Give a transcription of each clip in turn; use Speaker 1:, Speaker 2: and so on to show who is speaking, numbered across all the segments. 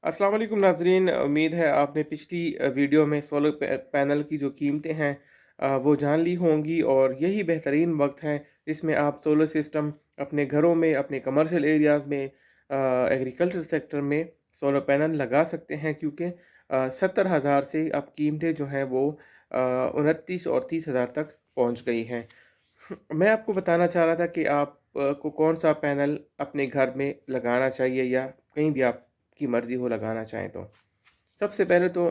Speaker 1: अस्सलाम वालेकुम नाज़रीन, उम्मीद है आपने पिछली वीडियो में सोलर पैनल की जो कीमतें हैं वो जान ली होंगी। और यही बेहतरीन वक्त है जिसमें आप सोलर सिस्टम अपने घरों में, अपने कमर्शियल एरियाज़ में, एग्रीकल्चर सेक्टर में सोलर पैनल लगा सकते हैं, क्योंकि 70,000 से अब कीमतें जो हैं वो 29 और 30,000 तक पहुंच गई हैं। मैं आपको बताना चाह रहा था कि आप को कौन सा पैनल अपने घर में लगाना चाहिए, या कहीं भी आपकी मर्ज़ी हो लगाना चाहें तो। सबसे पहले तो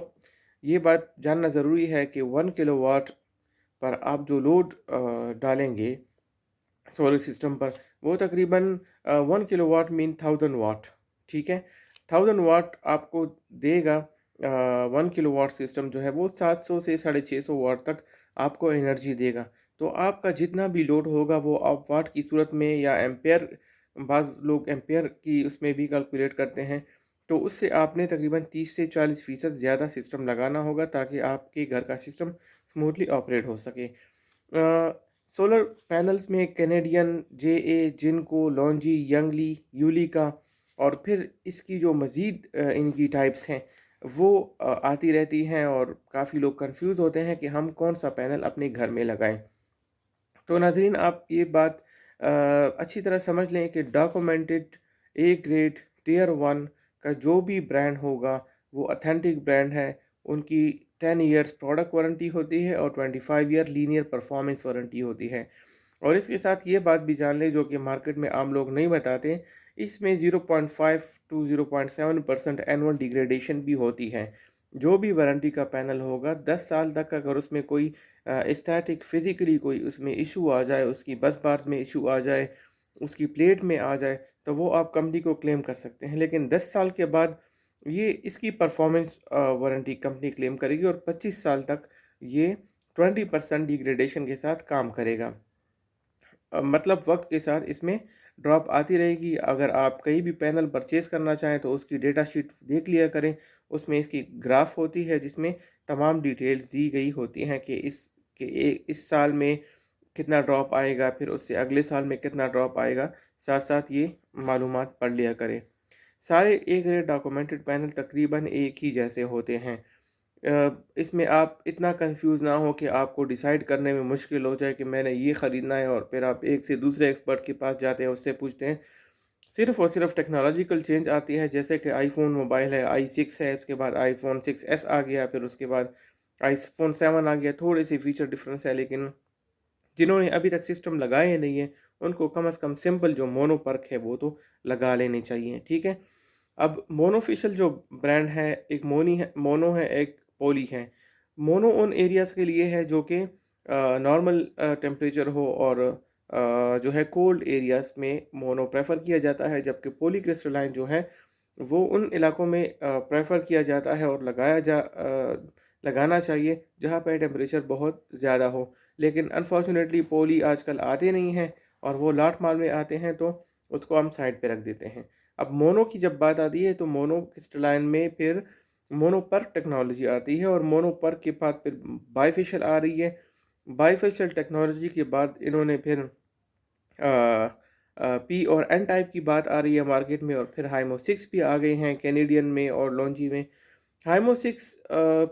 Speaker 1: ये बात जानना ज़रूरी है कि 1 किलोवाट पर आप जो लोड डालेंगे सोलर सिस्टम पर, वो तकरीबन 1 किलोवाट मीन 1000 वाट, ठीक है? 1000 वाट आपको देगा। 1 किलोवाट सिस्टम जो है वो 700 से 650 वाट तक आपको एनर्जी देगा। तो आपका जितना भी लोड होगा वो आप वाट की सूरत में या एम्पेयर, बाज़ लोग एम्पेयर की उसमें भी कैलकुलेट करते हैं। तो उससे आपने तकरीबन 30 से 40% ज़्यादा सिस्टम लगाना होगा, ताकि आपके घर का सिस्टम स्मूथली ऑपरेट हो सके। सोलर पैनल्स में कैनेडियन, जेए, जिनको, लॉन्जी, यंगली, यूलिका, और फिर इसकी जो मज़ीद इनकी टाइप्स हैं वो आती रहती हैं, और काफ़ी लोग कंफ्यूज होते हैं कि हम कौन सा पैनल अपने घर में लगाएं। तो नाज़रीन, आप ये बात अच्छी तरह समझ लें कि डॉक्यूमेंटेड ए ग्रेड टियर 1 का जो भी ब्रांड होगा वो ऑथेंटिक ब्रांड है। उनकी 10 इयर्स प्रोडक्ट वारंटी होती है और 25 ईयर लीनियर परफॉर्मेंस वारंटी होती है। और इसके साथ ये बात भी जान लें, जो कि मार्केट में आम लोग नहीं बताते, इसमें 0.5 टू 0.7% एनुअल डिग्रेडेशन भी होती है। जो भी वारंटी का पैनल होगा 10 साल तक, अगर उसमें कोई स्टैटिक फिज़िकली कोई उसमें इशू आ जाए, उसकी बस बार्स में इशू आ जाए, उसकी प्लेट में आ जाए, तो वो आप कंपनी को क्लेम कर सकते हैं। लेकिन 10 साल के बाद ये इसकी परफॉर्मेंस वारंटी कंपनी क्लेम करेगी, और 25 साल तक ये 20% डिग्रेडेशन के साथ काम करेगा। मतलब वक्त के साथ इसमें ड्रॉप आती रहेगी। अगर आप कहीं भी पैनल परचेज़ करना चाहें तो उसकी डेटा शीट देख लिया करें। उसमें इसकी ग्राफ होती है जिसमें तमाम डिटेल्स दी गई होती हैं कि इस साल में कितना ड्रॉप आएगा, फिर उससे अगले साल में कितना ड्रॉप आएगा। साथ साथ ये मालूमात पढ़ लिया करें। सारे ए ग्रेड डॉक्यूमेंटेड पैनल तकरीबन एक ही जैसे होते हैं। इसमें आप इतना कंफ्यूज ना हो कि आपको डिसाइड करने में मुश्किल हो जाए कि मैंने ये ख़रीदना है, और फिर आप एक से दूसरे एक्सपर्ट के पास जाते हैं, उससे पूछते हैं। सिर्फ़ और सिर्फ़ टेक्नोलॉजिकल चेंज आती है, जैसे कि आईफ़ोन मोबाइल है, i6 है, उसके बाद आईफ़ोन 6s आ गया, फिर उसके बाद आईफ़ोन 7 आ गया। थोड़े-से फ़ीचर डिफ़रेंस है, लेकिन जिन्होंने अभी तक सिस्टम लगाए नहीं हैं, उनको कम से कम सिंपल जो मोनो पर्क है वो तो लगा लेने चाहिए, ठीक है? अब मोनोफिशियल जो ब्रांड है, एक मोनो है, एक पोली है। मोनो उन एरियाज़ के लिए है जो कि नॉर्मल टेम्परेचर हो, और जो है कोल्ड एरियाज़ में मोनो प्रेफ़र किया जाता है, जबकि पॉली क्रिस्टलाइन जो है वो उन इलाकों में प्रेफ़र किया जाता है और लगाना चाहिए जहाँ पे टेम्परेचर बहुत ज़्यादा हो। लेकिन अनफॉर्चुनेटली पोली आजकल आते नहीं हैं, और वो लाट माल में आते हैं, तो उसको हम साइड पे रख देते हैं। अब मोनो की जब बात आती है तो मोनो क्रिस्टलाइन में फिर मोनो पर्क टेक्नोलॉजी आती है, और मोनो पर्क के बाद फिर बाइफेशियल आ रही है। बाइफेशियल टेक्नोलॉजी के बाद इन्होंने फिर पी और एन टाइप की बात आ रही है मार्केट में, और फिर हाइमो 6 भी आ गए हैं कैनेडियन में और लॉन्जी में। हाइमो 6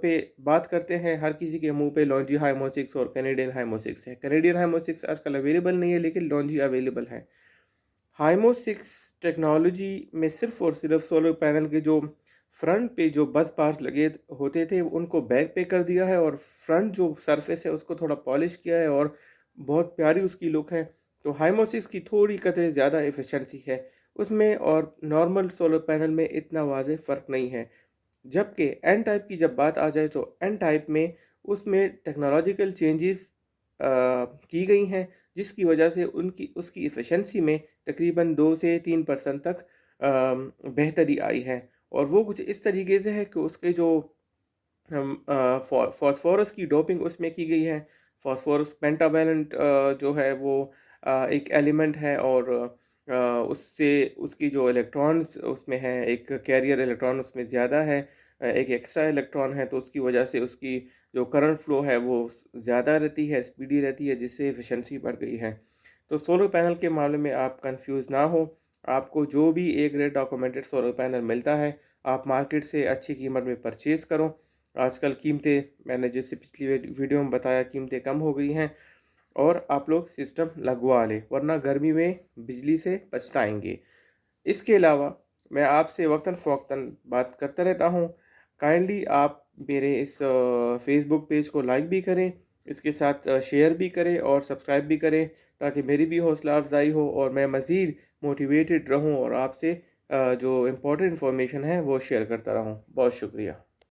Speaker 1: पे बात करते हैं, हर किसी के मुंह पे लॉन्जी हाइमो 6 और कैनेडियन हाइमो 6 है। कैनेडियन हाइमो 6 आजकल अवेलेबल नहीं है, लेकिन लॉन्जी अवेलेबल है। हाइमो 6 टेक्नोलॉजी में सिर्फ़ और सिर्फ़ सोलर पैनल के जो फ्रंट पे जो बस बार लगे होते थे, उनको बैक पे कर दिया है, और फ्रंट जो सरफेस है उसको थोड़ा पॉलिश किया है, और बहुत प्यारी उसकी लुक है। तो हाइमो 6 की थोड़ी कदरें ज़्यादा एफिशिएंसी है उसमें, और नॉर्मल सोलर पैनल में इतना वाज़ेह फ़र्क नहीं है। जबकि एन टाइप की जब बात आ जाए तो एन टाइप में उसमें टेक्नोलॉजिकल चेंजेस की गई हैं, जिसकी वजह से उनकी उसकी एफिशिएंसी में तकरीबन 2 से 3% तक बेहतरी आई है। और वो कुछ इस तरीके से है कि उसके जो फॉस्फोरस की डोपिंग उसमें की गई है। फॉस्फोरस पेंटावैलेंट जो है वो एक एलिमेंट है, और उससे उसकी जो इलेक्ट्रॉन्स उसमें हैं, एक कैरियर इलेक्ट्रॉन उसमें ज़्यादा है, एक एक्स्ट्रा इलेक्ट्रॉन है, तो उसकी वजह से उसकी जो करंट फ्लो है वो ज़्यादा रहती है, स्पीडी रहती है, जिससे एफिशिएंसी बढ़ गई है। तो सोलर पैनल के मामले में आप कंफ्यूज ना हो। आपको जो भी A grade documented solar panel मिलता है, آپ مارکیٹ سے اچھی قیمت میں پرچیز کرو۔ آج کل قیمتیں، میں نے جیسے پچھلی ویڈیو میں بتایا، قیمتیں کم ہو گئی ہیں، اور آپ لوگ سسٹم لگوا لیں ورنہ گرمی میں بجلی سے پچھتائیں گے۔ اس کے علاوہ میں آپ سے وقتاً فوقتاً بات کرتا رہتا ہوں۔ کائنڈلی آپ میرے اس فیس بک پیج کو لائک بھی کریں، اس کے ساتھ شیئر بھی کریں اور سبسکرائب بھی کریں، تاکہ میری بھی حوصلہ افزائی ہو اور میں مزید موٹیویٹڈ رہوں اور آپ سے جو امپورٹنٹ انفارمیشن ہے وہ شیئر کرتا رہوں۔ بہت شکریہ۔